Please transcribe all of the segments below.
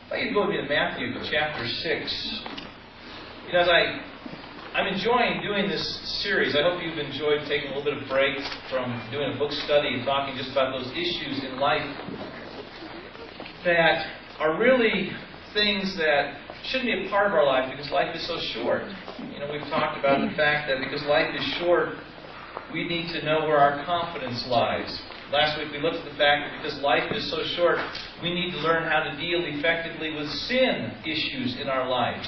I'd like you to go with me to Matthew chapter 6. You know, as I'm enjoying doing this series. I hope you've enjoyed taking a little bit of break from doing a book study and talking just about those issues in life that are really things that shouldn't be a part of our life because life is so short. You know, we've talked about the fact that because life is short, we need to know where our confidence lies. Last week we looked at the fact that because life is so short, we need to learn how to deal effectively with sin issues in our lives.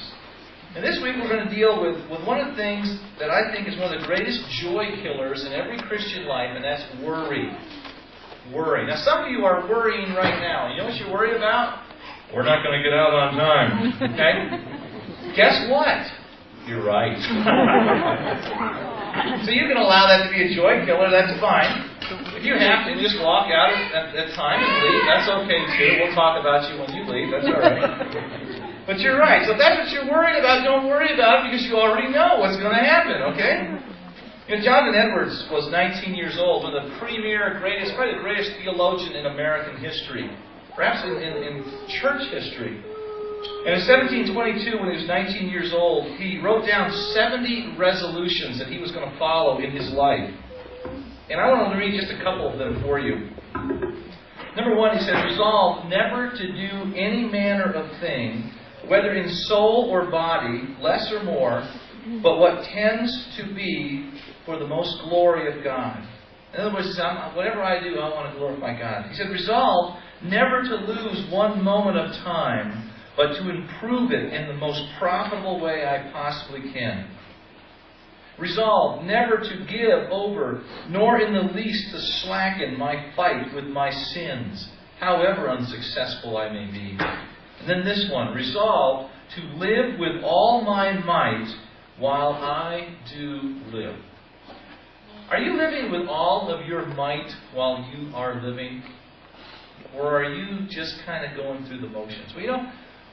And this week we're going to deal with one of the things that I think is one of the greatest joy killers in every Christian life, and that's worry. Worry. Now some of you are worrying right now. You know what you're worried about? We're not going to get out on time. Okay? Guess what? You're right. So you can allow that to be a joy killer, that's fine. If you have to, just walk out at time and leave. That's okay too. We'll talk about you when you leave. That's all right. But you're right. So if that's what you're worried about, don't worry about it because you already know what's going to happen, okay? You know, Jonathan Edwards was 19 years old, one of the premier, probably the greatest theologian in American history. Perhaps in church history. And in 1722, when he was 19 years old, he wrote down 70 resolutions that he was going to follow in his life. And I want to read just a couple of them for you. Number one, he said, resolve never to do any manner of thing, whether in soul or body, less or more, but what tends to be for the most glory of God. In other words, he said, whatever I do, I want to glorify God. He said, resolve never to lose one moment of time, but to improve it in the most profitable way I possibly can. Resolve never to give over, nor in the least to slacken my fight with my sins, however unsuccessful I may be. And then this one, resolve to live with all my might while I do live. Are you living with all of your might while you are living? Or are you just kind of going through the motions? Well, you know,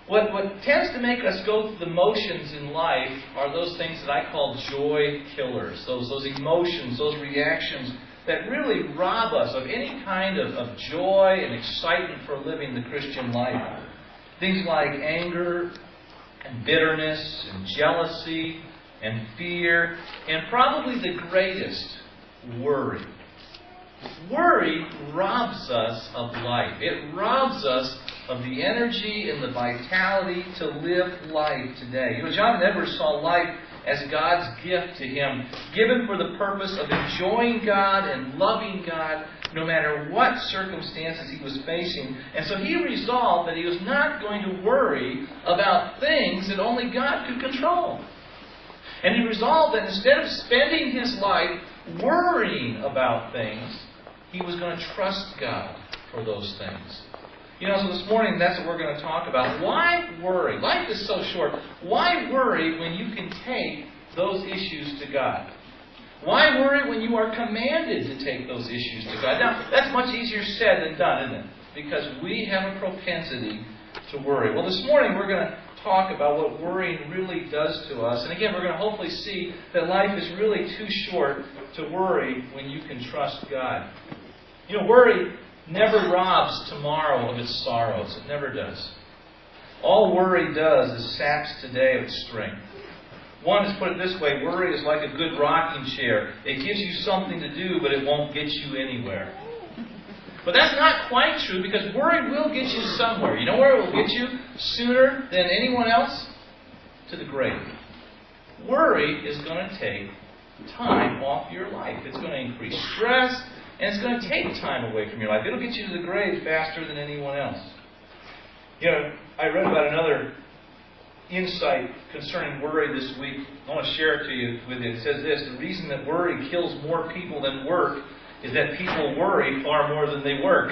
what tends to make us go through the motions in life are those things that I call joy killers. Those emotions, those reactions that really rob us of any kind of joy and excitement for living the Christian life. Things like anger and bitterness and jealousy and fear, and probably the greatest, worry. Worry robs us of life. It robs us of the energy and the vitality to live life today. You know, Jonathan Edwards saw life as God's gift to him, given for the purpose of enjoying God and loving God no matter what circumstances he was facing. And so he resolved that he was not going to worry about things that only God could control. And he resolved that instead of spending his life worrying about things, he was going to trust God for those things. You know, so this morning, that's what we're going to talk about. Why worry? Life is so short. Why worry when you can take those issues to God? Why worry when you are commanded to take those issues to God? Now, that's much easier said than done, isn't it? Because we have a propensity to worry. Well, this morning, we're going to talk about what worrying really does to us. And again, we're going to hopefully see that life is really too short to worry when you can trust God. You know, worry never robs tomorrow of its sorrows. It never does. All worry does is saps today of its strength. One is, put it this way, worry is like a good rocking chair. It gives you something to do, but it won't get you anywhere. But that's not quite true, because worry will get you somewhere. You know where it will get you sooner than anyone else? To the grave. Worry is going to take time off your life. It's going to increase stress, and it's going to take time away from your life. It'll get you to the grave faster than anyone else. You know, I read about another insight concerning worry this week. I want to share it with you. It says this: the reason that worry kills more people than work is that people worry far more than they work.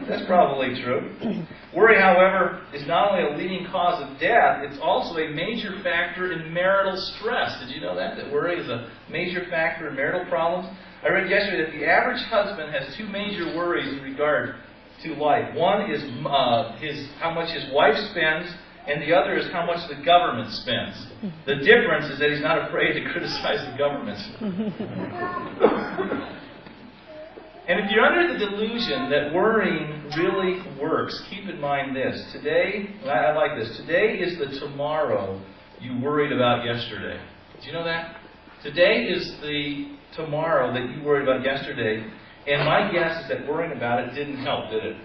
That's probably true. Worry, however, is not only a leading cause of death, it's also a major factor in marital stress. Did you know that? That worry is a major factor in marital problems? I read yesterday that the average husband has two major worries in regard to life. One is how much his wife spends, and the other is how much the government spends. The difference is that he's not afraid to criticize the government. And if you're under the delusion that worrying really works, keep in mind this. Today, I like this. Today is the tomorrow you worried about yesterday. Do you know that? Today is the tomorrow that you worried about yesterday. And my guess is that worrying about it didn't help, did it?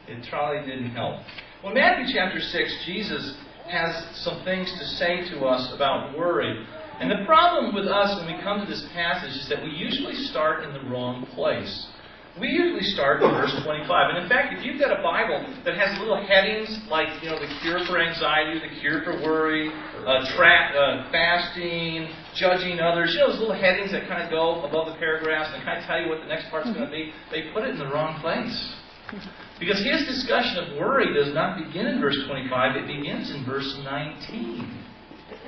It probably didn't help. Well, in Matthew chapter 6, Jesus has some things to say to us about worry. And the problem with us when we come to this passage is that we usually start in the wrong place. We usually start in verse 25. And in fact, if you've got a Bible that has little headings like, the cure for anxiety, the cure for worry, fasting, judging others, those little headings that kind of go above the paragraphs and kind of tell you what the next part's going to be, they put it in the wrong place. Because his discussion of worry does not begin in verse 25, it begins in verse 19.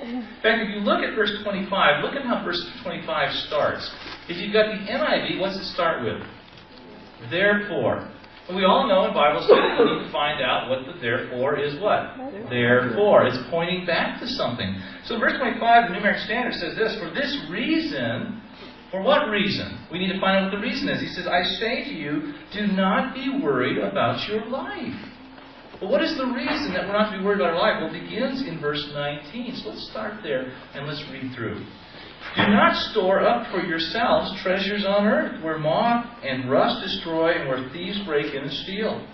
In fact, if you look at verse 25, look at how verse 25 starts. If you've got the NIV, what's it start with? Therefore. And we all know in Bible study that you need to find out what the therefore is what? Therefore. It's pointing back to something. So verse 25, the New American Standard says this, for this reason, for what reason? We need to find out what the reason is. He says, I say to you, do not be worried about your life. But what is the reason that we're not to be worried about our life? Well, it begins in verse 19. So let's start there and let's read through. Do not store up for yourselves treasures on earth, where moth and rust destroy and where thieves break in and steal.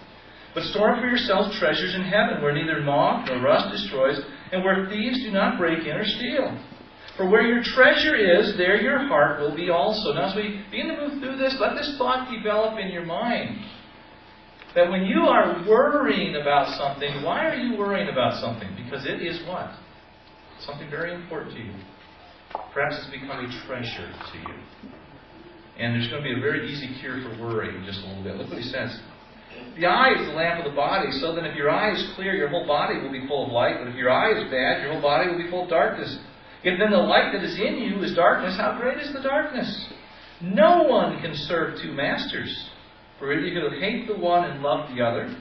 But store up for yourselves treasures in heaven, where neither moth nor rust destroys, and where thieves do not break in or steal. For where your treasure is, there your heart will be also. Now, as we begin to move through this, let this thought develop in your mind. That when you are worrying about something, why are you worrying about something? Because it is what? Something very important to you. Perhaps it's become a treasure to you. And there's going to be a very easy cure for worry in just a little bit. Look what he says. The eye is the lamp of the body, so that if your eye is clear, your whole body will be full of light. But if your eye is bad, your whole body will be full of darkness. If then the light that is in you is darkness, how great is the darkness? No one can serve two masters. For either he will hate the one and love the other,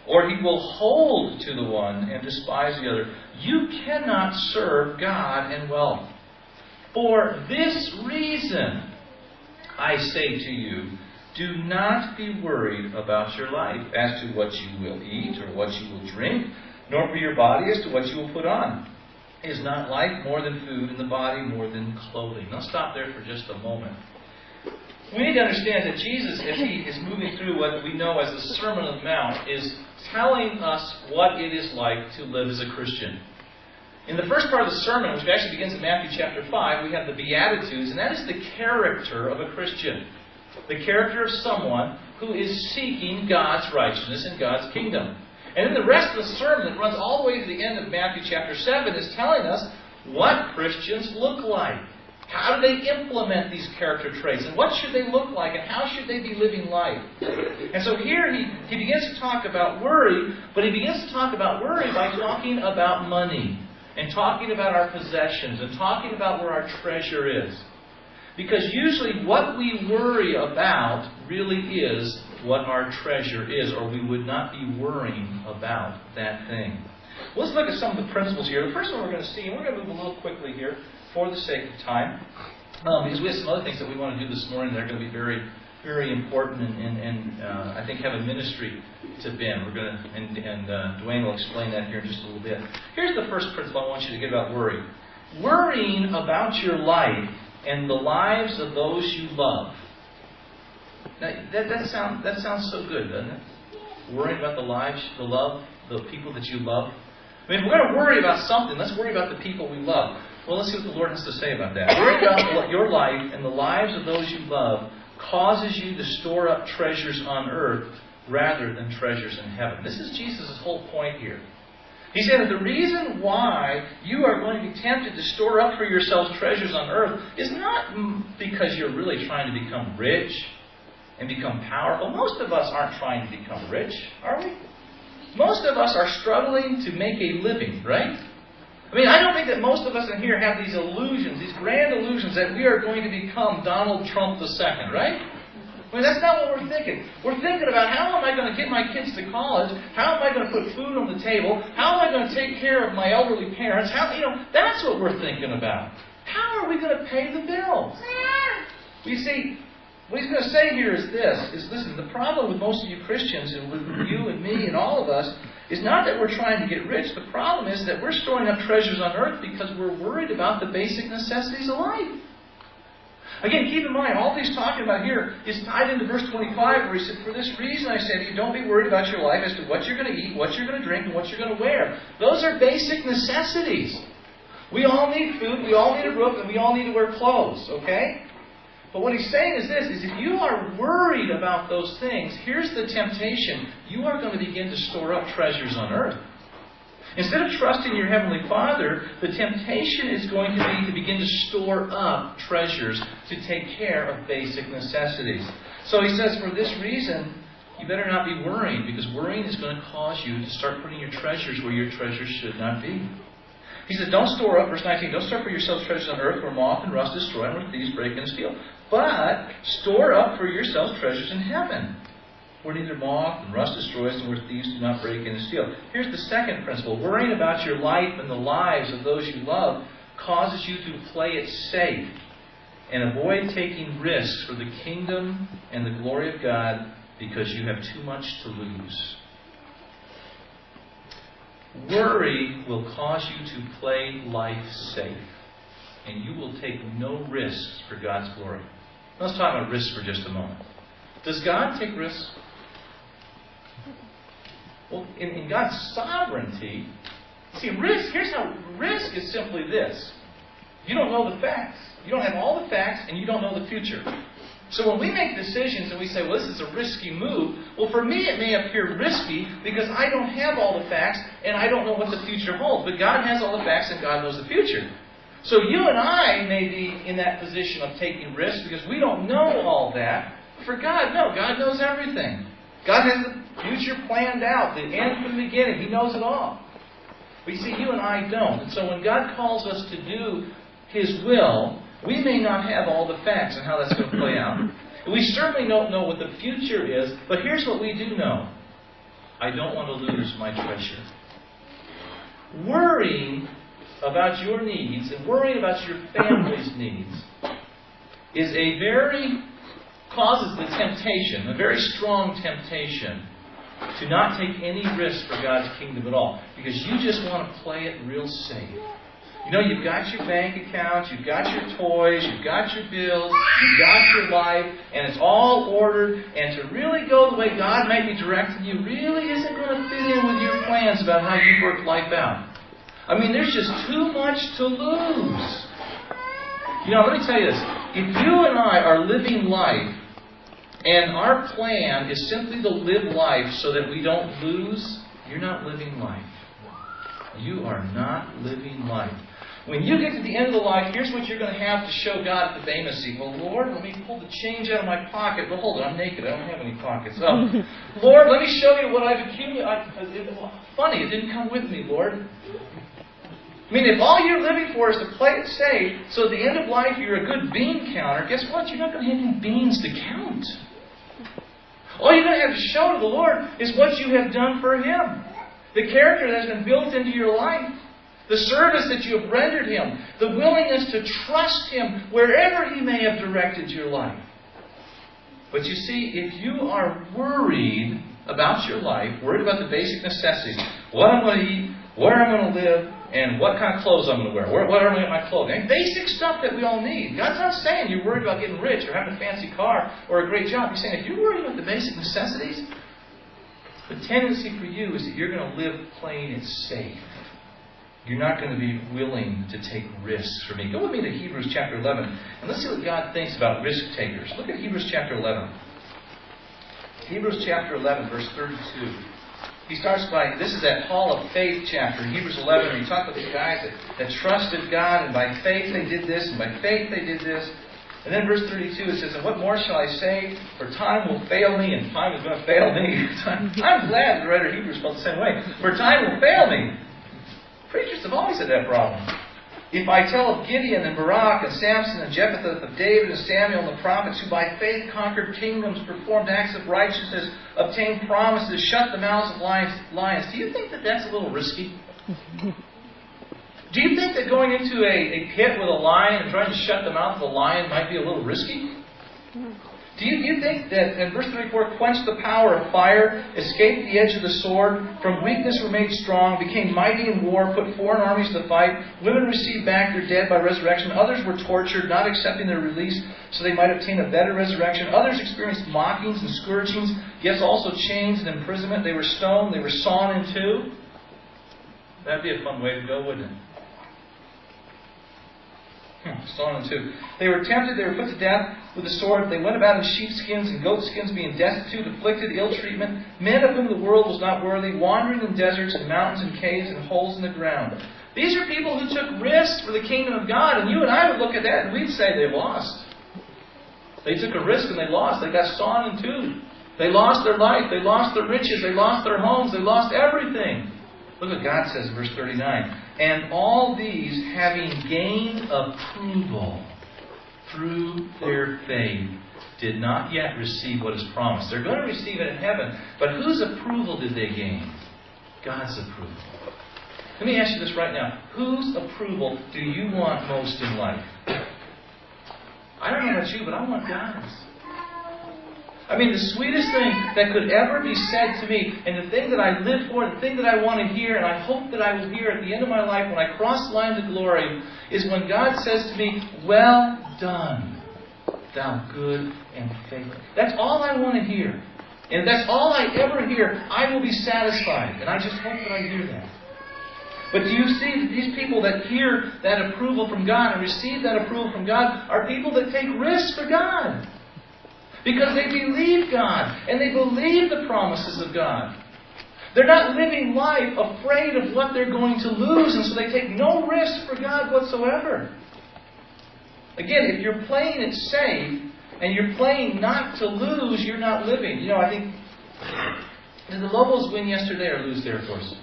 or he will hold to the one and despise the other. You cannot serve God and wealth. For this reason, I say to you, do not be worried about your life as to what you will eat or what you will drink, nor for your body as to what you will put on. Is not life more than food, and the body more than clothing? Now stop there for just a moment. We need to understand that Jesus, as he is moving through what we know as the Sermon on the Mount, is telling us what it is like to live as a Christian. In the first part of the sermon, which actually begins in Matthew chapter 5, we have the Beatitudes, and that is the character of a Christian. The character of someone who is seeking God's righteousness and God's kingdom. And then the rest of the sermon that runs all the way to the end of Matthew chapter 7 is telling us what Christians look like. How do they implement these character traits? And what should they look like? And how should they be living life? And so here he begins to talk about worry, but he begins to talk about worry by talking about money. And talking about our possessions. And talking about where our treasure is. Because usually what we worry about really is what our treasure is, or we would not be worrying about that thing. Well, let's look at some of the principles here. The first one we're going to see, and we're going to move a little quickly here for the sake of time, because we have some other things that we want to do this morning that are going to be very, very important and I think have a ministry to Ben. We're going to, and Dwayne will explain that here in just a little bit. Here's the first principle I want you to get about worry. Worrying about your life and the lives of those you love. Now, that sounds so good, doesn't it? Worrying about the lives, the people that you love. I mean, if we're going to worry about something, let's worry about the people we love. Well, let's see what the Lord has to say about that. Worrying about your life and the lives of those you love causes you to store up treasures on earth rather than treasures in heaven. This is Jesus' whole point here. He said that the reason why you are going to be tempted to store up for yourselves treasures on earth is not because you're really trying to become rich and become powerful. Most of us aren't trying to become rich, are we? Most of us are struggling to make a living, right? I mean, I don't think that most of us in here have these illusions, these grand illusions that we are going to become Donald Trump II, right? I mean, that's not what we're thinking. We're thinking about how am I going to get my kids to college? How am I going to put food on the table? How am I going to take care of my elderly parents? That's what we're thinking about. How are we going to pay the bills? You see, What he's going to say here is this, listen, the problem with most of you Christians, and with you and me and all of us, is not that we're trying to get rich. The problem is that we're storing up treasures on earth because we're worried about the basic necessities of life. Again, keep in mind, all he's talking about here is tied into verse 25, where he said, for this reason I say to you, don't be worried about your life as to what you're going to eat, what you're going to drink, and what you're going to wear. Those are basic necessities. We all need food, we all need a roof, and we all need to wear clothes, okay? But what he's saying is this, is if you are worried about those things, here's the temptation. You are going to begin to store up treasures on earth. Instead of trusting your Heavenly Father, the temptation is going to be to begin to store up treasures to take care of basic necessities. So he says, for this reason, you better not be worrying, because worrying is going to cause you to start putting your treasures where your treasures should not be. He says, don't store up, verse 19, don't store for yourselves treasures on earth where moth and rust destroy and where thieves break and steal. But store up for yourselves treasures in heaven, where neither moth and rust destroys and where thieves do not break in and steal. Here's the second principle. Worrying about your life and the lives of those you love causes you to play it safe and avoid taking risks for the kingdom and the glory of God because you have too much to lose. Worry will cause you to play life safe, and you will take no risks for God's glory. Let's talk about risks for just a moment. Does God take risks? Well, in God's sovereignty, see, here's how risk is simply this. You don't know the facts. You don't have all the facts, and you don't know the future. So when we make decisions and we say, well, this is a risky move, well, for me it may appear risky because I don't have all the facts and I don't know what the future holds. But God has all the facts and God knows the future. So you and I may be in that position of taking risks because we don't know all that. For God, no. God knows everything. God has the future planned out, the end from the beginning. He knows it all. But you see, you and I don't. And so when God calls us to do His will, we may not have all the facts on how that's going to play out. We certainly don't know what the future is, but here's what we do know. I don't want to lose my treasure. Worrying about your needs and worrying about your family's needs causes the temptation, a very strong temptation, to not take any risk for God's kingdom at all. Because you just want to play it real safe. You know, you've got your bank account, you've got your toys, you've got your bills, you've got your life, and it's all ordered. And to really go the way God might be directing you really isn't going to fit in with your plans about how you work life out. I mean, there's just too much to lose. You know, let me tell you this. If you and I are living life, and our plan is simply to live life so that we don't lose, you're not living life. You are not living life. When you get to the end of the life, here's what you're going to have to show God at the Bema seat. Well, Lord, let me pull the change out of my pocket. Well, hold it, I'm naked. I don't have any pockets. Oh, Lord, let me show you what I've accumulated. Funny, it didn't come with me, Lord. I mean, if all you're living for is to play it safe, so at the end of life you're a good bean counter, guess what? You're not going to have any beans to count. All you're going to have to show to the Lord is what you have done for Him. The character that has been built into your life. The service that you have rendered Him. The willingness to trust Him wherever He may have directed your life. But you see, if you are worried about your life, worried about the basic necessities, what I'm going to eat, where I'm going to live, and what kind of clothes I'm going to wear, where I'm going to get my clothing. And basic stuff that we all need. God's not saying you're worried about getting rich or having a fancy car or a great job. He's saying if you're worried about the basic necessities, the tendency for you is that you're going to live playing it safe. You're not going to be willing to take risks for me. Go with me to Hebrews chapter 11, and let's see what God thinks about risk takers. Look at Hebrews chapter 11. Hebrews chapter 11, verse 32. He starts by, this is that Hall of Faith chapter in Hebrews 11, and he talks about these guys that trusted God, and by faith they did this, and by faith they did this. And then verse 32, it says, and what more shall I say? For time will fail me, and time is going to fail me. I'm glad the writer of Hebrews felt the same way. For time will fail me. Preachers have always had that problem. If I tell of Gideon and Barak and Samson and Jephthah, of David and Samuel and the prophets, who by faith conquered kingdoms, performed acts of righteousness, obtained promises, shut the mouths of lions, do you think that that's a little risky? Do you think that going into a pit with a lion and trying to shut the mouth of a lion might be a little risky? Do Do you think that, in verse 34, quenched the power of fire, escaped the edge of the sword, from weakness were made strong, became mighty in war, put foreign armies to fight, women received back their dead by resurrection, others were tortured, not accepting their release, so they might obtain a better resurrection, others experienced mockings and scourgings, yes, also chains and imprisonment, they were stoned, they were sawn in two. That'd be a fun way to go, wouldn't it? Sawn in two. They were tempted, they were put to death with the sword. They went about in sheepskins and goatskins, being destitute, afflicted, ill treatment, men of whom the world was not worthy, wandering in deserts and mountains and caves and holes in the ground. These are people who took risks for the kingdom of God, and you and I would look at that and we'd say they lost. They took a risk and they lost. They got sawn in two. They lost their life. They lost their riches. They lost their homes. They lost everything. Look what God says in verse 39. And all these, having gained approval through their faith, did not yet receive what is promised. They're going to receive it in heaven. But whose approval did they gain? God's approval. Let me ask you this right now. Whose approval do you want most in life? I don't know about you, but I want God's. I mean, the sweetest thing that could ever be said to me, and the thing that I live for, the thing that I want to hear, and I hope that I will hear at the end of my life when I cross the line to glory, is when God says to me, "Well done, thou good and faithful." That's all I want to hear. And if that's all I ever hear, I will be satisfied. And I just hope that I hear that. But do you see that these people that hear that approval from God and receive that approval from God are people that take risks for God? Because they believe God and they believe the promises of God. They're not living life afraid of what they're going to lose, and so they take no risk for God whatsoever. Again, if you're playing it safe and you're playing not to lose, you're not living. You know, I think, did the Lobos win yesterday or lose there, of course?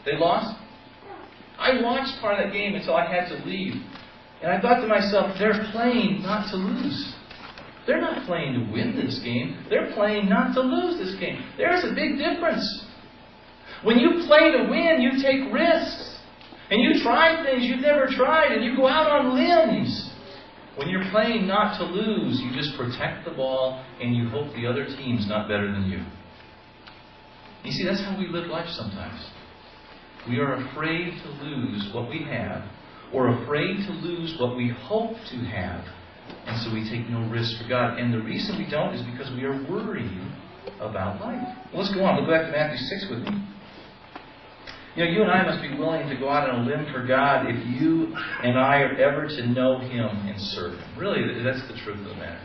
They lost? I watched part of that game until I had to leave. And I thought to myself, they're playing not to lose. They're not playing to win this game. They're playing not to lose this game. There's a big difference. When you play to win, you take risks. And you try things you've never tried, and you go out on limbs. When you're playing not to lose, you just protect the ball, and you hope the other team's not better than you. You see, that's how we live life sometimes. We are afraid to lose what we have, or afraid to lose what we hope to have. And so we take no risk for God. And the reason we don't is because we are worried about life. Well, let's go on. Look back to Matthew 6 with me. You know, you and I must be willing to go out on a limb for God if you and I are ever to know Him and serve Him. Really, that's the truth of the matter.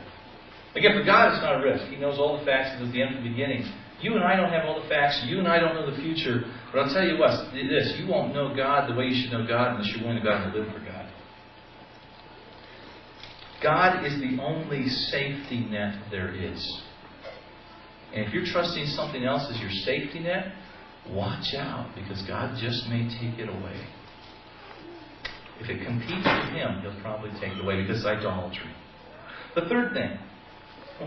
Again, for God, it's not a risk. He knows all the facts at the end and the beginning. You and I don't have all the facts. You and I don't know the future. But I'll tell you what, this, you won't know God the way you should know God unless you're willing to go out and live for God. God is the only safety net there is. And if you're trusting something else as your safety net, watch out, because God just may take it away. If it competes with Him, He'll probably take it away because it's idolatry. The third thing,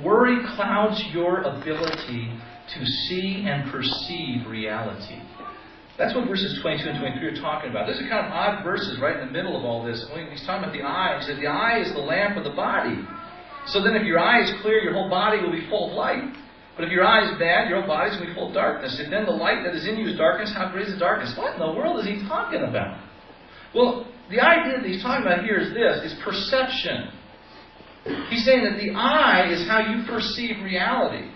worry clouds your ability to see and perceive reality. That's what verses 22 and 23 are talking about. Those are kind of odd verses right in the middle of all this. He's talking about the eye. He says the eye is the lamp of the body. So then if your eye is clear, your whole body will be full of light. But if your eye is bad, your whole body is going to be full of darkness. If then the light that is in you is darkness, how great is the darkness? What in the world is he talking about? Well, the idea that he's talking about here is this, is perception. He's saying that the eye is how you perceive reality.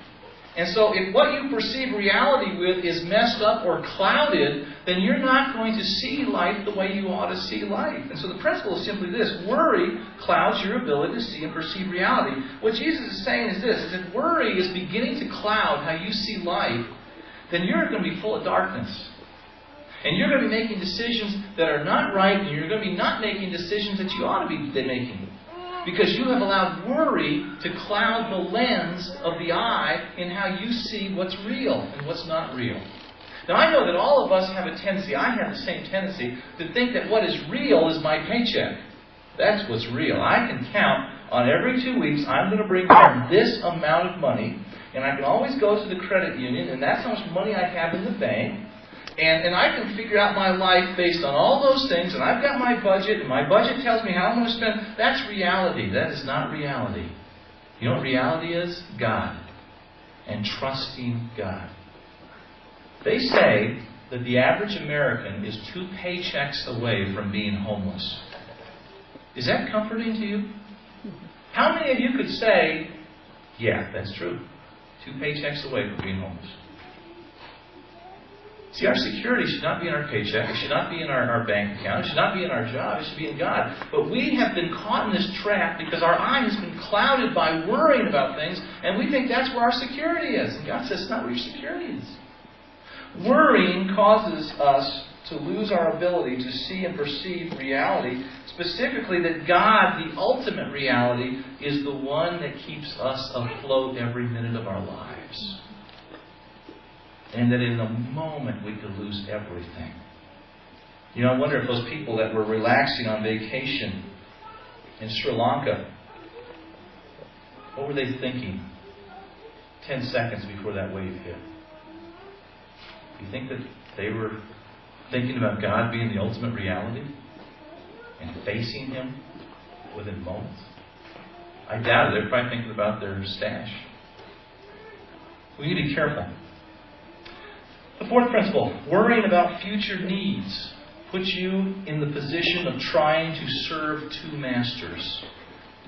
And so if what you perceive reality with is messed up or clouded, then you're not going to see life the way you ought to see life. And so the principle is simply this. Worry clouds your ability to see and perceive reality. What Jesus is saying is this, is if worry is beginning to cloud how you see life, then you're going to be full of darkness. And you're going to be making decisions that are not right, and you're going to be not making decisions that you ought to be making. Because you have allowed worry to cloud the lens of the eye in how you see what's real and what's not real. Now I know that all of us have a tendency, I have the same tendency, to think that what is real is my paycheck. That's what's real. I can count on every 2 weeks I'm going to bring home this amount of money, and I can always go to the credit union, and that's how much money I have in the bank. And I can figure out my life based on all those things, and I've got my budget, and my budget tells me how I'm going to spend. That's reality. That is not reality. You know what reality is? God. And trusting God. They say that the average American is 2 paychecks away from being homeless. Is that comforting to you? How many of you could say, yeah, that's true. 2 paychecks away from being homeless. See, our security should not be in our paycheck. It should not be in our bank account. It should not be in our job. It should be in God. But we have been caught in this trap because our eye has been clouded by worrying about things, and we think that's where our security is. And God says, it's not where your security is. Worrying causes us to lose our ability to see and perceive reality, specifically that God, the ultimate reality, is the one that keeps us afloat every minute of our lives. And that in a moment we could lose everything. You know, I wonder if those people that were relaxing on vacation in Sri Lanka, what were they thinking 10 seconds before that wave hit? Do you think that they were thinking about God being the ultimate reality and facing Him within moments? I doubt it. They're probably thinking about their stash. We need to be careful. The fourth principle, worrying about future needs puts you in the position of trying to serve 2 masters.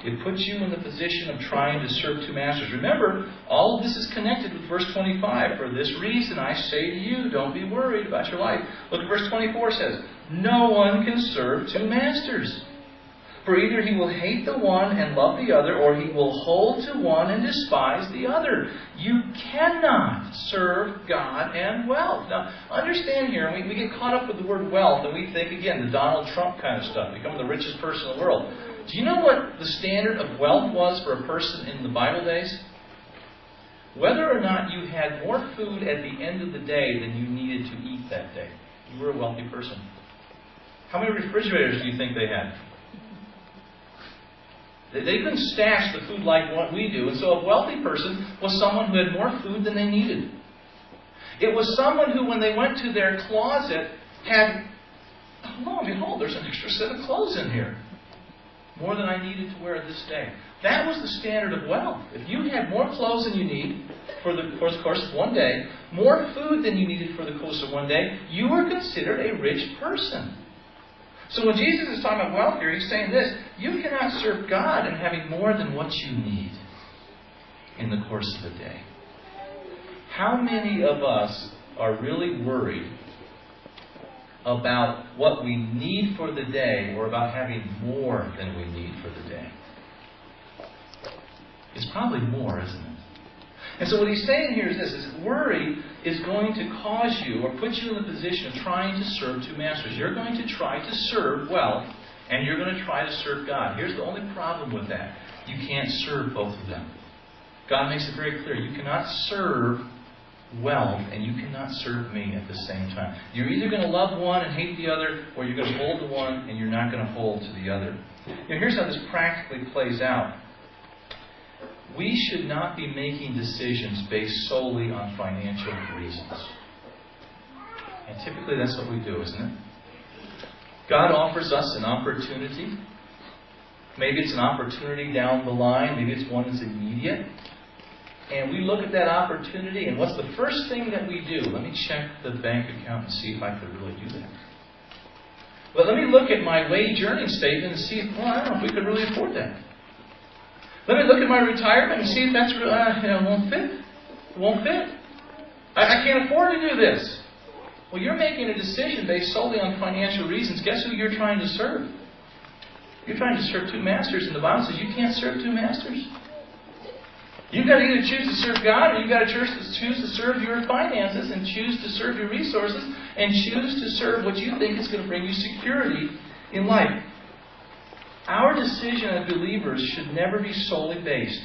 It puts you in the position of trying to serve 2 masters. Remember, all of this is connected with verse 25. For this reason I say to you, don't be worried about your life. Look at verse 24 says, no one can serve 2 masters. For either he will hate the one and love the other, or he will hold to one and despise the other. You cannot serve God and wealth. Now, understand here, we get caught up with the word wealth, and we think, again, the Donald Trump kind of stuff, become the richest person in the world. Do you know what the standard of wealth was for a person in the Bible days? Whether or not you had more food at the end of the day than you needed to eat that day. You were a wealthy person. How many refrigerators do you think they had? They couldn't stash the food like what we do. And so a wealthy person was someone who had more food than they needed. It was someone who, when they went to their closet, had, oh, lo and behold, there's an extra set of clothes in here. More than I needed to wear this day. That was the standard of wealth. If you had more clothes than you need for the course of one day, more food than you needed for the course of one day, you were considered a rich person. So when Jesus is talking about wealth here, He's saying this, you cannot serve God in having more than what you need in the course of the day. How many of us are really worried about what we need for the day or about having more than we need for the day? It's probably more, isn't it? And so what He's saying here is this, is worry is going to cause you or put you in the position of trying to serve 2 masters. You're going to try to serve wealth and you're going to try to serve God. Here's the only problem with that. You can't serve both of them. God makes it very clear. You cannot serve wealth and you cannot serve me at the same time. You're either going to love one and hate the other, or you're going to hold to one and you're not going to hold to the other. Now, here's how this practically plays out. We should not be making decisions based solely on financial reasons. And typically that's what we do, isn't it? God offers us an opportunity. Maybe it's an opportunity down the line. Maybe it's one that's immediate. And we look at that opportunity, and what's the first thing that we do? Let me check the bank account and see if I could really do that. But let me look at my wage earning statement and see if, I don't know if we could really afford that. Let me look at my retirement and see if that's really, it won't fit. It won't fit. I can't afford to do this. Well, you're making a decision based solely on financial reasons. Guess who you're trying to serve? You're trying to serve 2 masters, and the Bible says you can't serve 2 masters. You've got to either choose to serve God, or you've got to choose to serve your finances, and choose to serve your resources, and choose to serve what you think is going to bring you security in life. Our decision as believers should never be solely based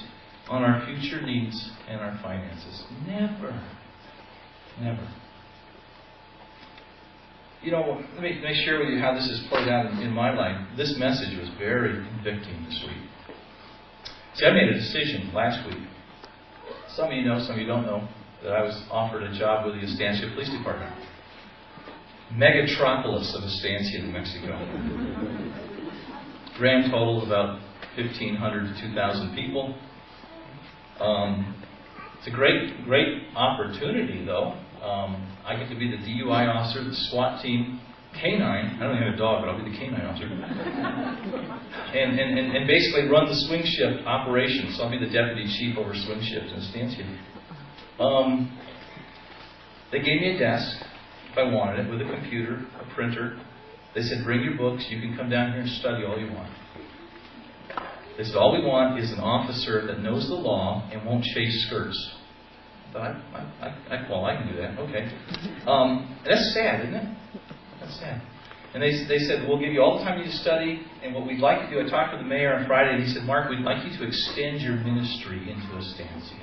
on our future needs and our finances. Never. Never. You know, let me share with you how this has played out in my life. This message was very convicting this week. See, I made a decision last week. Some of you know, some of you don't know, that I was offered a job with the Estancia Police Department. Megatropolis of Estancia, New Mexico. Grand total of about 1,500 to 2,000 people. It's a great, great opportunity, though. I get to be the DUI officer, the SWAT team, K-9. I don't even have a dog, but I'll be the K-9 officer. and basically run the swing shift operation. So I'll be the deputy chief over swing shift in Estancia. They gave me a desk, if I wanted it, with a computer, a printer. They said, bring your books. You can come down here and study all you want. They said, all we want is an officer that knows the law and won't chase skirts. I thought, I can do that. Okay. That's sad, isn't it? That's sad. And they said, we'll give you all the time you need to study, and what we'd like to do, I talked to the mayor on Friday, and he said, Mark, we'd like you to extend your ministry into Estancia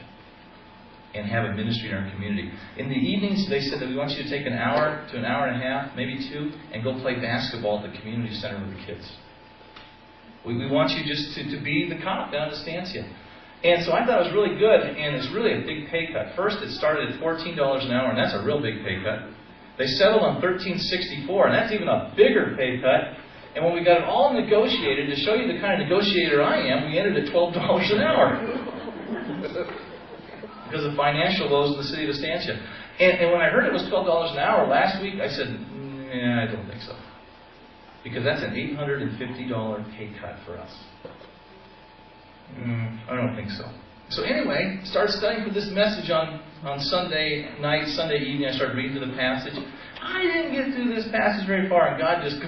and have a ministry in our community. In the evenings, they said that we want you to take an hour to an hour and a half, maybe 2, and go play basketball at the community center with the kids. We want you just to be the cop down at Estancia. And so I thought it was really good, and it's really a big pay cut. First, it started at $14 an hour, and that's a real big pay cut. They settled on $13.64, and that's even a bigger pay cut. And when we got it all negotiated, to show you the kind of negotiator I am, we ended at $12 an hour. Because of financial woes in the city of Estancia. And when I heard it was $12 an hour last week, I said, I don't think so. Because that's an $850 pay cut for us. I don't think so. So anyway, started studying for this message on Sunday night, Sunday evening. I started reading through the passage. I didn't get through this passage very far, and God just...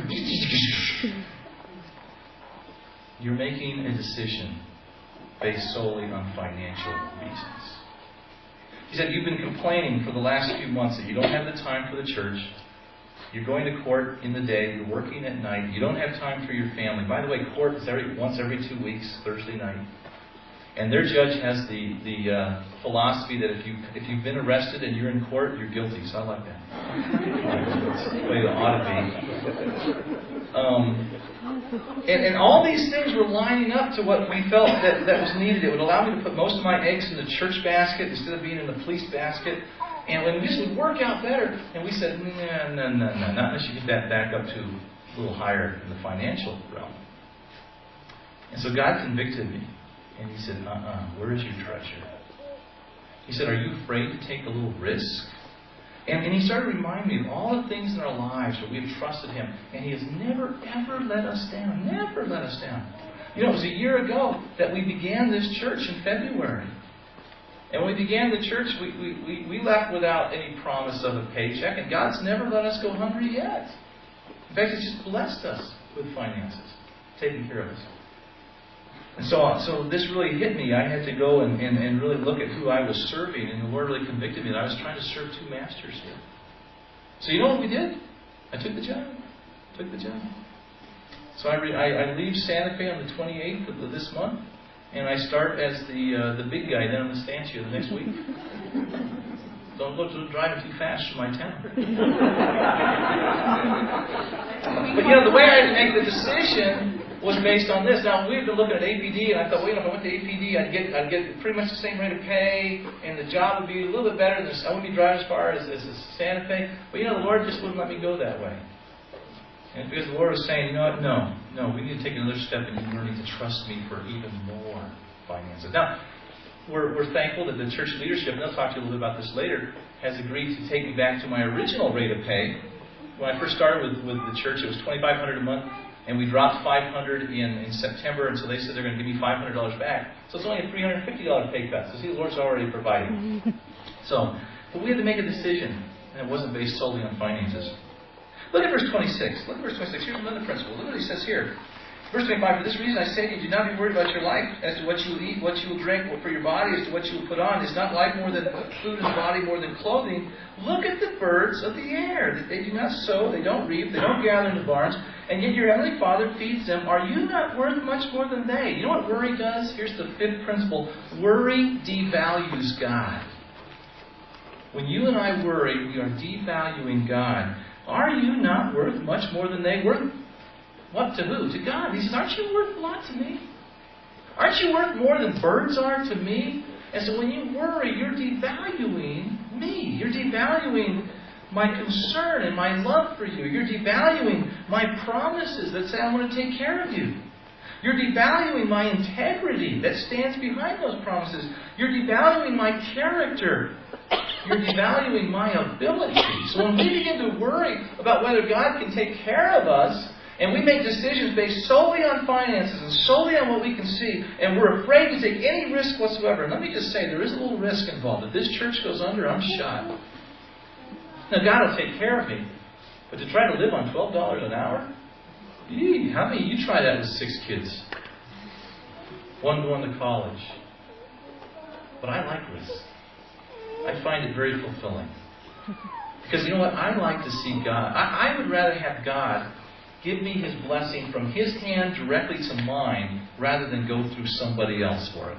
You're making a decision based solely on financial reasons. He said, you've been complaining for the last few months that you don't have the time for the church. You're going to court in the day. You're working at night. You don't have time for your family. By the way, court is once every 2 weeks, Thursday night. And their judge has the philosophy that if you've been arrested and you're in court, you're guilty. So I like that. That's the way it ought to be. And all these things were lining up to what we felt that was needed. It would allow me to put most of my eggs in the church basket instead of being in the police basket. And when this would work out better, and we said, no, not unless you get that back up to a little higher in the financial realm. And so God convicted me. And He said, where is your treasure? He said, are you afraid to take a little risk? And He started reminding me of all the things in our lives where we have trusted Him. And He has never, ever let us down. Never let us down. You know, it was a year ago that we began this church in February. And when we began the church, we left without any promise of a paycheck. And God's never let us go hungry yet. In fact, He's just blessed us with finances, taking care of us. And so this really hit me. I had to go and really look at who I was serving. And the Lord really convicted me that I was trying to serve 2 masters here. So you know what we did? I took the job. So I leave Santa Fe on the 28th of this month. And I start as the big guy down in Estancia the next week. Don't look driving too fast through my town. But you know, the way I had to make the decision was based on this. Now, we had been looking at APD, and I thought, well, if I went to APD, I'd get pretty much the same rate of pay, and the job would be a little bit better. I wouldn't be driving as far as Santa Fe. But you know, the Lord just wouldn't let me go that way. And it's because the Lord was saying, you know what, no, we need to take another step in you learning to trust me for even more finances. Now, we're thankful that the church leadership, and I'll talk to you a little bit about this later, has agreed to take me back to my original rate of pay. When I first started with the church, it was $2,500 a month, and we dropped $500 in September, and so they said they're going to give me $500 back. So it's only a $350 pay cut. So see, the Lord's already providing. But we had to make a decision, and it wasn't based solely on finances. Look at verse 26. Here's another principle. Look what he says here. Verse 25, for this reason I say to you, do not be worried about your life as to what you will eat, what you will drink, for your body as to what you will put on. Is not life more than food, and the body more than clothing? Look at the birds of the air, that they do not sow, they don't reap, they don't gather in the barns, and yet your heavenly Father feeds them. Are you not worth much more than they? You know what worry does? Here's the 5th principle. Worry devalues God. When you and I worry, we are devaluing God. Are you not worth much more than they? Worth what to who? To God. He says, aren't you worth a lot to me? Aren't you worth more than birds are to me? And so when you worry, you're devaluing me. You're devaluing my concern and my love for you. You're devaluing my promises that say I'm going to take care of you. You're devaluing my integrity that stands behind those promises. You're devaluing my character. You're devaluing my ability. So when we begin to worry about whether God can take care of us, and we make decisions based solely on finances and solely on what we can see, and we're afraid to take any risk whatsoever. And let me just say, there is a little risk involved. If this church goes under, I'm shot. Now, God will take care of me. But to try to live on $12 an hour? How many of you try that with 6 kids? 1 going to college. But I like risk. I find it very fulfilling. Because you know what? I like to see God. I would rather have God give me His blessing from His hand directly to mine rather than go through somebody else for it.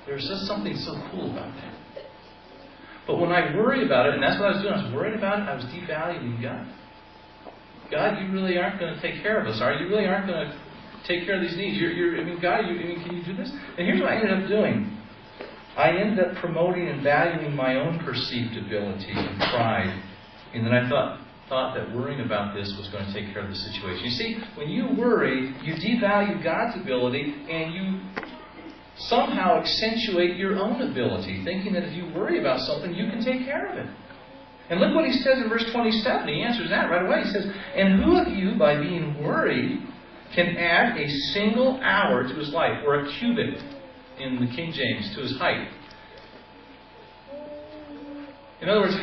There's just something so cool about that. But when I worry about it, and that's what I was doing, I was worried about it, I was devaluing God. God, you really aren't going to take care of us, are you? You really aren't going to take care of these needs. God, can you do this? And here's what I ended up doing. I ended up promoting and valuing my own perceived ability and pride. And then I thought that worrying about this was going to take care of the situation. You see, when you worry, you devalue God's ability and you somehow accentuate your own ability, thinking that if you worry about something, you can take care of it. And look what he says in verse 27. He answers that right away. He says, "And who of you, by being worried, can add a single hour to his life," or a cubit in the King James, to his height? In other words,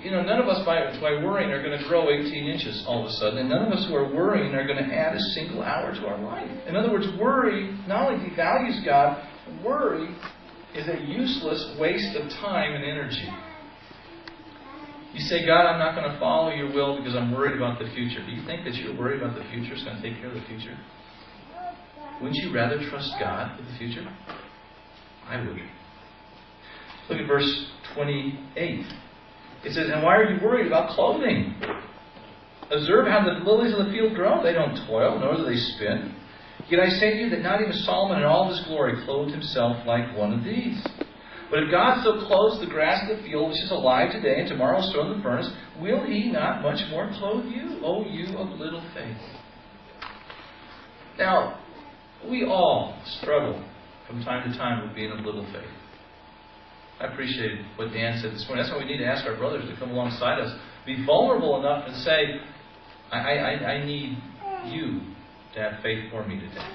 none of us by worrying are going to grow 18 inches all of a sudden. And none of us who are worrying are going to add a single hour to our life. In other words, worry not only devalues God, worry is a useless waste of time and energy. You say, "God, I'm not going to follow your will because I'm worried about the future." Do you think that you're worried about the future is going to take care of the future? Wouldn't you rather trust God for the future? I would. Look at verse 28. It says, "And why are you worried about clothing? Observe how the lilies of the field grow. They don't toil, nor do they spin. Yet I say to you that not even Solomon in all his glory clothed himself like one of these. But if God so clothes the grass of the field, which is alive today and tomorrow is thrown in the furnace, will He not much more clothe you, O you of little faith?" Now, we all struggle from time to time with being of little faith. I appreciate what Dan said this morning. That's why we need to ask our brothers to come alongside us. Be vulnerable enough and say, I need you to have faith for me today.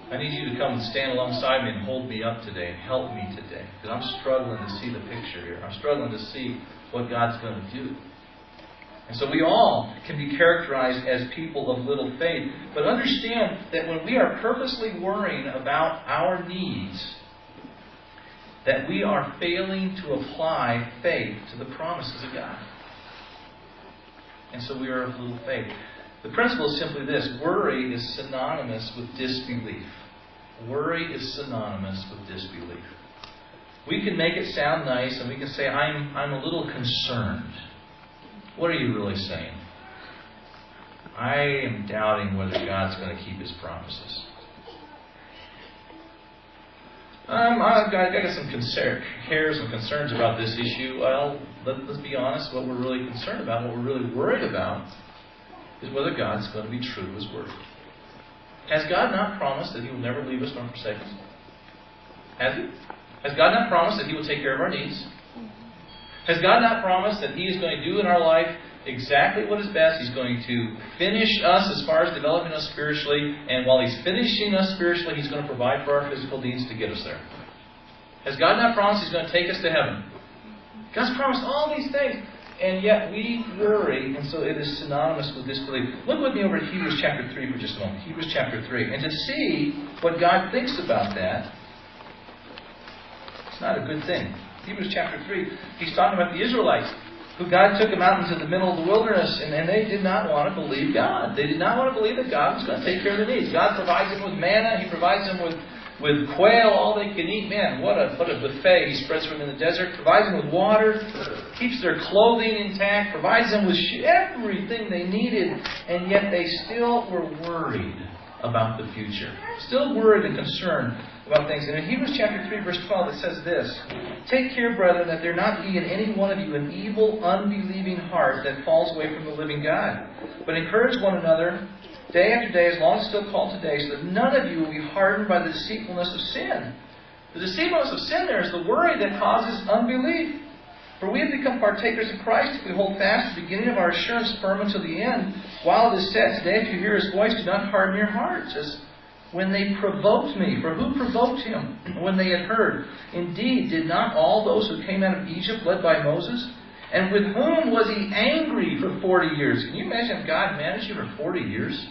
I need you to come and stand alongside me and hold me up today and help me today. Because I'm struggling to see the picture here. I'm struggling to see what God's going to do. And so we all can be characterized as people of little faith. But understand that when we are purposely worrying about our needs, that we are failing to apply faith to the promises of God. And so we are of little faith. The principle is simply this: worry is synonymous with disbelief. Worry is synonymous with disbelief. We can make it sound nice and we can say, I'm a little concerned. What are you really saying? I am doubting whether God's going to keep His promises. I've got some cares and concerns about this issue. Well, let's be honest. What we're really concerned about, what we're really worried about, is whether God's going to be true to His Word. Has God not promised that He will never leave us nor forsake us? Has He? Has God not promised that He will take care of our needs? Has God not promised that He is going to do in our life exactly what is best? He's going to finish us as far as developing us spiritually, and while He's finishing us spiritually, He's going to provide for our physical needs to get us there. Has God not promised He's going to take us to heaven? God's promised all these things. And yet we worry, and so it is synonymous with disbelief. Look with me over at Hebrews chapter 3 for just a moment. Hebrews chapter 3. And to see what God thinks about that, it's not a good thing. Hebrews chapter 3, He's talking about the Israelites, who God took them out into the middle of the wilderness, and they did not want to believe God. They did not want to believe that God was going to take care of their needs. God provides them with manna. He provides them with quail, all they can eat. Man, what a buffet He spreads for them in the desert. Provides them with water. Keeps their clothing intact. Provides them with everything they needed. And yet they still were worried about the future. Still worried and concerned about things. And in Hebrews chapter 3, verse 12, it says this: "Take care, brethren, that there not be in any one of you an evil, unbelieving heart that falls away from the living God. But encourage one another day after day, as long as it's still called today, so that none of you will be hardened by the deceitfulness of sin. The deceitfulness of sin there is the worry that causes unbelief. For we have become partakers of Christ if we hold fast the beginning of our assurance firm until the end. While it is said, today if you hear His voice, do not harden your hearts, as when they provoked me. For who provoked Him when they had heard? Indeed, did not all those who came out of Egypt led by Moses? And with whom was He angry for 40 years? Can you imagine if God managed you for 40 years?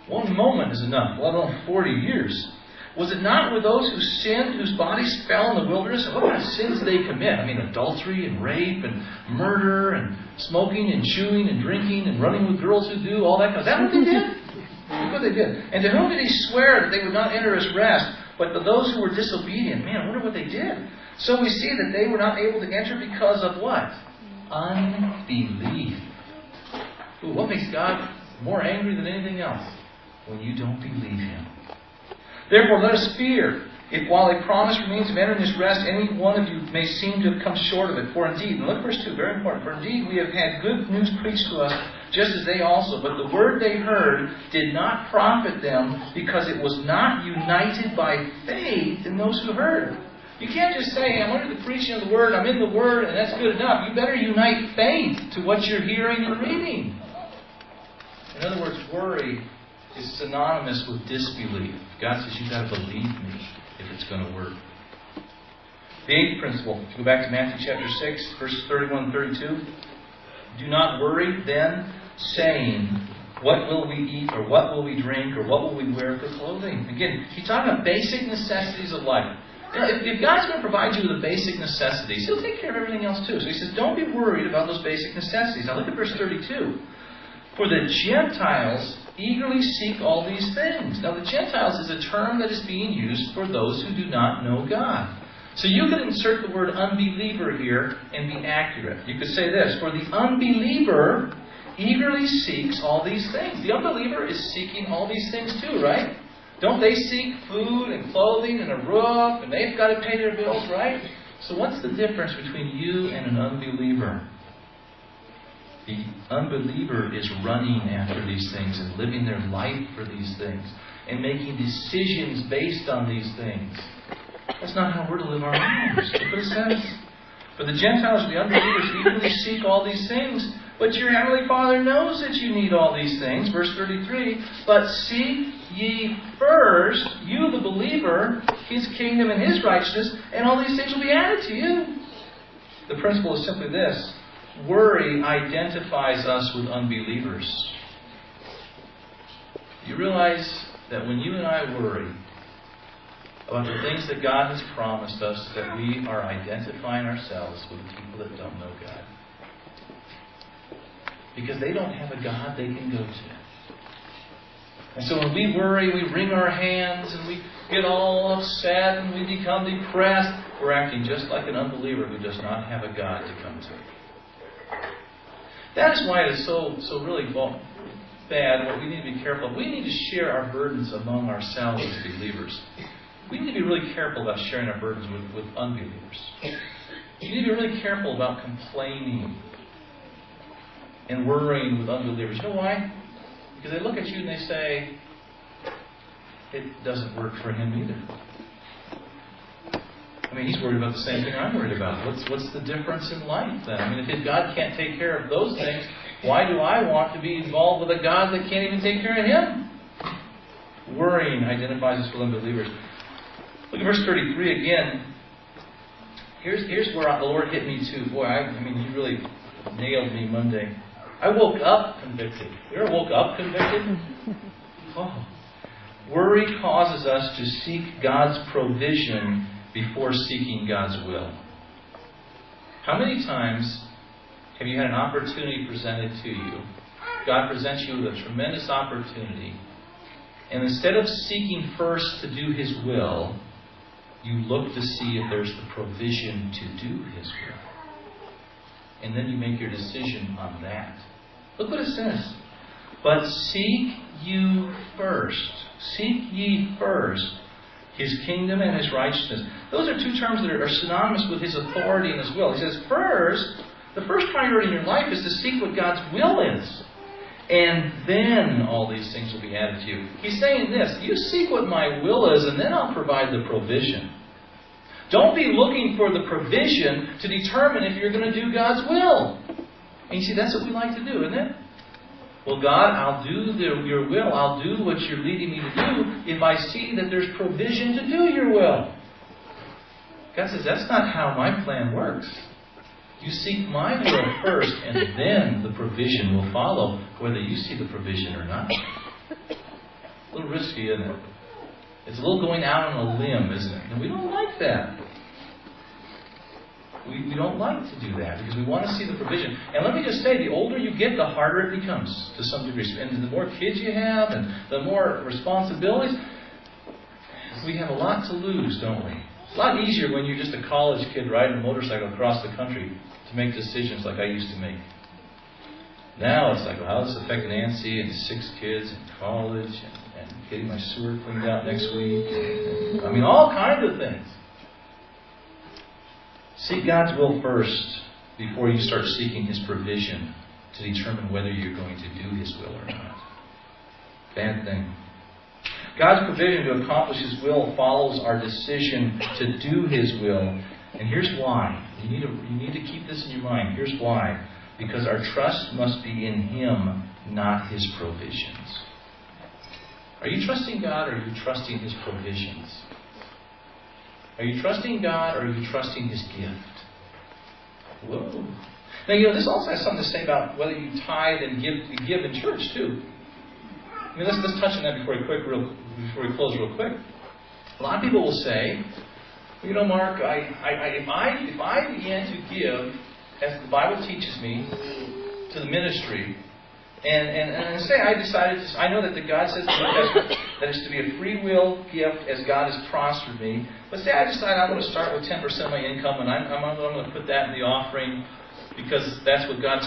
One moment is enough, let alone 40 years. Was it not with those who sinned, whose bodies fell in the wilderness? And what kind of sins did they commit? I mean, adultery and rape and murder and smoking and chewing and drinking and running with girls who do all that kind of stuff. Is that what they did? Look what they did. And to whom did He swear that they would not enter His rest, but to those who were disobedient? Man, I wonder what they did. So we see that they were not able to enter because of what? Unbelief. Ooh, what makes God more angry than anything else? When you don't believe Him. Therefore, let us fear, if while a promise remains of entering His rest, any one of you may seem to have come short of it. For indeed, and look at verse 2, very important. For indeed, we have had good news preached to us, just as they also. But the word they heard did not profit them, because it was not united by faith in those who heard. You can't just say, hey, I'm under the preaching of the Word, I'm in the Word, and that's good enough. You better unite faith to what you're hearing and reading. In other words, worry is synonymous with disbelief. God says, you've got to believe me if it's going to work. The eighth principle, if you go back to Matthew chapter 6, verses 31 and 32. Do not worry then, saying, what will we eat, or what will we drink, or what will we wear for clothing? Again, He's talking about basic necessities of life. You know, if God's going to provide you with the basic necessities, He'll take care of everything else too. So He says, don't be worried about those basic necessities. Now look at verse 32. For the Gentiles eagerly seek all these things. Now the Gentiles is a term that is being used for those who do not know God. So you could insert the word unbeliever here and be accurate. You could say this, for the unbeliever eagerly seeks all these things. The unbeliever is seeking all these things too, right? Don't they seek food and clothing and a roof, and they've got to pay their bills, right? So what's the difference between you and an unbeliever? The unbeliever is running after these things and living their life for these things and making decisions based on these things. That's not how we're to live our lives. Look what it says. For the Gentiles, the unbelievers, eagerly seek all these things, but your Heavenly Father knows that you need all these things. Verse 33, but seek ye first, you the believer, His kingdom and His righteousness, and all these things will be added to you. The principle is simply this. Worry identifies us with unbelievers. You realize that when you and I worry about the things that God has promised us, that we are identifying ourselves with the people that don't know God. Because they don't have a God they can go to. And so when we worry, we wring our hands and we get all upset and we become depressed, we're acting just like an unbeliever who does not have a God to come to. That is why it is so really bad. What we need to be careful of. We need to share our burdens among ourselves as believers. We need to be really careful about sharing our burdens with unbelievers. You need to be really careful about complaining and worrying with unbelievers. You know why? Because they look at you and they say, it doesn't work for him either. I mean, he's worried about the same thing I'm worried about. What's the difference in life then? I mean, if God can't take care of those things, why do I want to be involved with a God that can't even take care of him? Worrying identifies us with unbelievers. Look at verse 33 again. Here's where the Lord hit me too. Boy, I mean, you really nailed me Monday. I woke up convicted. You ever woke up convicted? Oh. Worry causes us to seek God's provision before seeking God's will. How many times have you had an opportunity presented to you? God presents you with a tremendous opportunity, and instead of seeking first to do His will, you look to see if there's the provision to do His will. And then you make your decision on that. Look what it says. But seek you first. Seek ye first His kingdom and His righteousness. Those are two terms that are synonymous with His authority and His will. He says, first, the first priority in your life is to seek what God's will is. and then all these things will be added to you. He's saying this, you seek what my will is, and then I'll provide the provision. Don't be looking for the provision to determine if you're going to do God's will. And you see, that's what we like to do, isn't it? Well, God, I'll do your will. I'll do what you're leading me to do if I see that there's provision to do your will. God says, that's not how my plan works. You seek my will first, and then the provision will follow, whether you see the provision or not. A little risky, isn't it? It's a little going out on a limb, isn't it? And we don't like that. We don't like to do that because we want to see the provision. And let me just say, the older you get, the harder it becomes to some degree. And the more kids you have and the more responsibilities, we have a lot to lose, don't we? It's a lot easier when you're just a college kid riding a motorcycle across the country to make decisions like I used to make. Now it's like, well, how does this affect Nancy and 6 kids in college and getting my sewer cleaned out next week? I mean, all kinds of things. Seek God's will first before you start seeking His provision to determine whether you're going to do His will or not. Bad thing. God's provision to accomplish His will follows our decision to do His will. And here's why. You need to keep this in your mind. Here's why. Because our trust must be in Him, not His provisions. Are you trusting God or are you trusting His provisions? Are you trusting God or are you trusting His gift? Whoa. Now, this also has something to say about whether you tithe and give in church, too. I mean, let's touch on that before we close real quick. A lot of people will say, Mark, if I began to give, as the Bible teaches me, to the ministry, and say I decided, I know that God says in the New Testament that it's to be a free will gift as God has prospered me. But say I decide I'm going to start with 10% of my income, and I'm going to put that in the offering, because that's what God's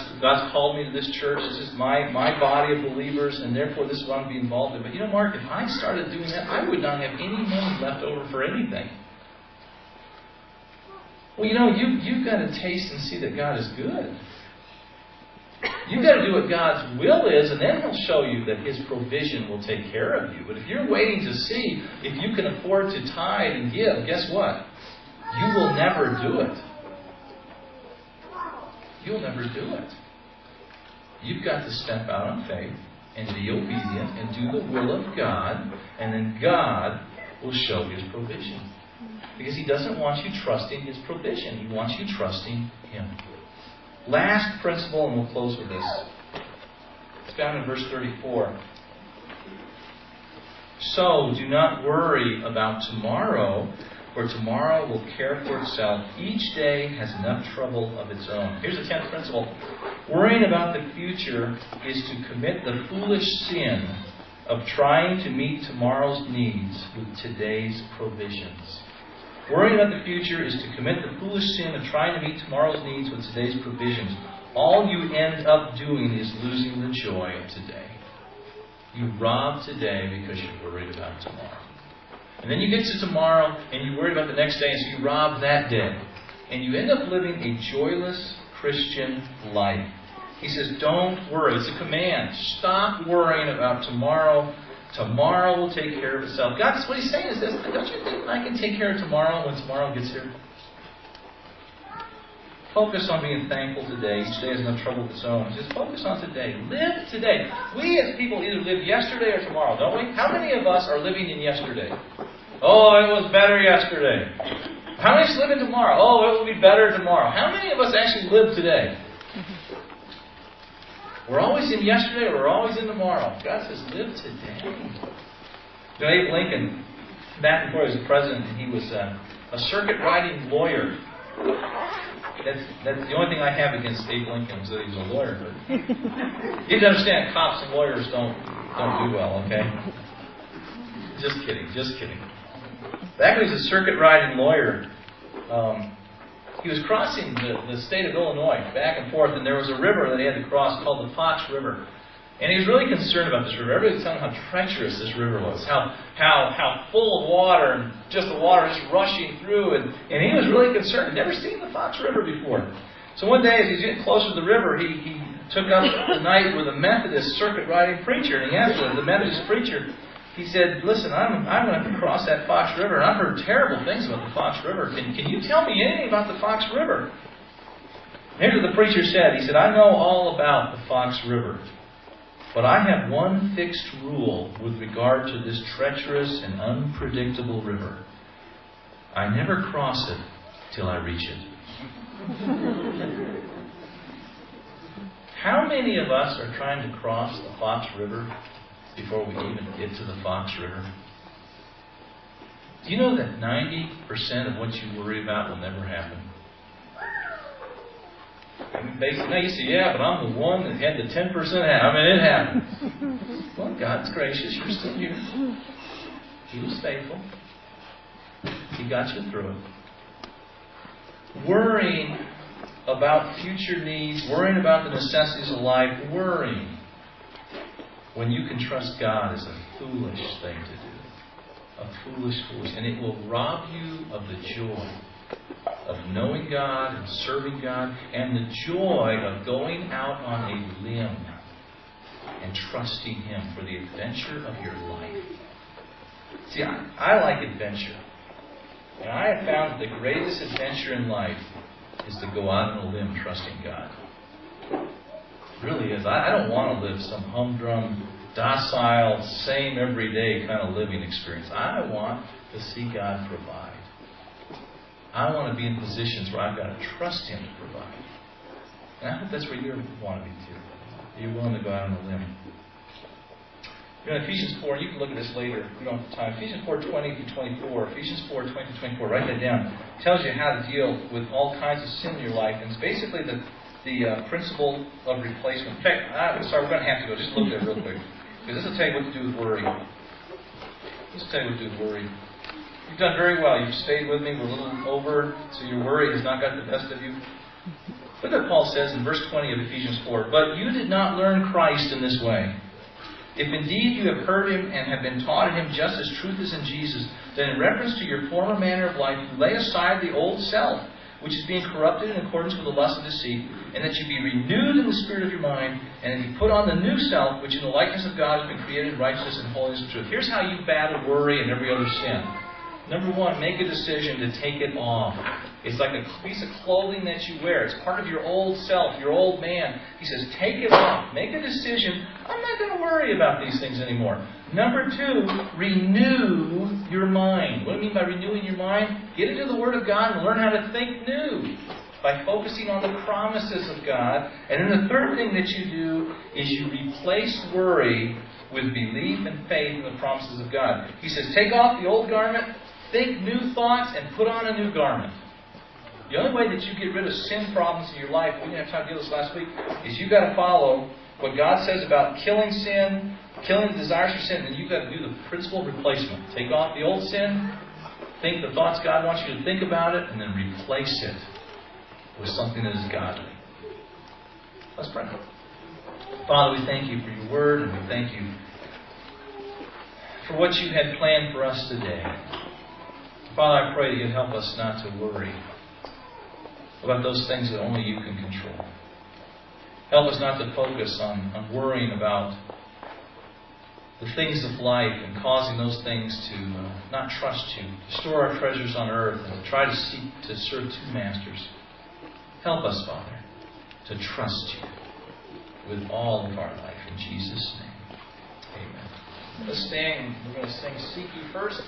called me to this church. This is my body of believers, and therefore this is what I'm going to be involved in. But Mark, if I started doing that, I would not have any money left over for anything. Well, you've got to taste and see that God is good. You've got to do what God's will is, and then He'll show you that His provision will take care of you. But if you're waiting to see if you can afford to tithe and give, guess what? You will never do it. You'll never do it. You've got to step out on faith and be obedient and do the will of God, and then God will show His provision. Because He doesn't want you trusting His provision. He wants you trusting Him. Last principle, and we'll close with this. It's found in verse 34. So, do not worry about tomorrow, for tomorrow will care for itself. Each day has enough trouble of its own. Here's the 10th principle. Worrying about the future is to commit the foolish sin of trying to meet tomorrow's needs with today's provisions. Worrying about the future is to commit the foolish sin of trying to meet tomorrow's needs with today's provisions. All you end up doing is losing the joy of today. You rob today because you're worried about tomorrow. And then you get to tomorrow and you worry about the next day, and so you rob that day. And you end up living a joyless Christian life. He says, don't worry. It's a command. Stop worrying about tomorrow. Tomorrow will take care of itself. God, what He's saying is this. Don't you think I can take care of tomorrow when tomorrow gets here? Focus on being thankful today. Each day has enough trouble of its own. Just focus on today. Live today. We as people either live yesterday or tomorrow, don't we? How many of us are living in yesterday? Oh, it was better yesterday. How many of us live in tomorrow? Oh, it will be better tomorrow. How many of us actually live today? We're always in yesterday, or we're always in tomorrow. God says, live today. Abe Lincoln, back before he was president, he was a circuit-riding lawyer. That's the only thing I have against Abe Lincoln is that he was a lawyer. But you have to understand, cops and lawyers don't do well, okay? Just kidding. Back when he was a circuit-riding lawyer, he was crossing the state of Illinois back and forth, and there was a river that he had to cross called the Fox River. And he was really concerned about this river. Everybody was telling him how treacherous this river was, how full of water, and just the water just rushing through. And he was really concerned. He'd never seen the Fox River before. So one day, as he's getting closer to the river, he took up the night with a Methodist circuit riding preacher, and he asked the Methodist preacher, he said, listen, I'm going to cross that Fox River, and I've heard terrible things about the Fox River. Can you tell me anything about the Fox River? Here's what the preacher said. He said, I know all about the Fox River, but I have one fixed rule with regard to this treacherous and unpredictable river. I never cross it till I reach it. How many of us are trying to cross the Fox River before we even get to the Fox River? Do you know that 90% of what you worry about will never happen? Now you say, yeah, but I'm the one that had the 10% it happens. Well, God's gracious. You're still here. He was faithful. He got you through it. Worrying about future needs, worrying about the necessities of life, worrying when you can trust God is a foolish thing to do. A foolish. And it will rob you of the joy of knowing God and serving God, and the joy of going out on a limb and trusting Him for the adventure of your life. See, I like adventure. And I have found that the greatest adventure in life is to go out on a limb trusting God. It really is. I don't want to live some humdrum, docile, same everyday kind of living experience. I want to see God provide. I want to be in positions where I've got to trust Him to provide. And I hope that's where you want to be too. You're willing to go out on a limb. You know, Ephesians 4, you can look at this later. We don't have time. Ephesians 4, 20 to 24. Ephesians 4, 20 to 24. Write that down. It tells you how to deal with all kinds of sin in your life. And it's basically the principle of replacement. In fact, we're going to have to go. Just look at it real quick. Because this will tell you what to do with worry. This will tell you what to do with worry. You've done very well. You've stayed with me. We're a little over, so your worry has not got the best of you. Look what Paul says in verse 20 of Ephesians 4. But you did not learn Christ in this way. If indeed you have heard Him and have been taught in Him just as truth is in Jesus, then in reference to your former manner of life, you lay aside the old self, which is being corrupted in accordance with the lust of deceit, and that you be renewed in the spirit of your mind, and that you put on the new self, which in the likeness of God has been created in righteousness and holiness and truth. Here's how you battle worry and every other sin. Number one, make a decision to take it off. It's like a piece of clothing that you wear. It's part of your old self, your old man. He says, take it off. Make a decision. I'm not going to worry about these things anymore. Number two, renew your mind. What do I mean by renewing your mind? Get into the Word of God and learn how to think new by focusing on the promises of God. And then the third thing that you do is you replace worry with belief and faith in the promises of God. He says, take off the old garment, think new thoughts, and put on a new garment. The only way that you get rid of sin problems in your life, we didn't have time to deal with this last week, is you've got to follow what God says about killing sin, killing the desires for sin, and you've got to do the principle of replacement. Take off the old sin, think the thoughts God wants you to think about it, and then replace it with something that is godly. Let's pray. Father, we thank You for Your Word, and we thank You for what You had planned for us today. Father, I pray that You'd help us not to worry about those things that only You can control. Help us not to focus on worrying about the things of life and causing those things to not trust You, to store our treasures on earth and to try to seek to serve two masters. Help us, Father, to trust You with all of our life. In Jesus' name, amen. Let's stand. We're going to sing Seek Ye First.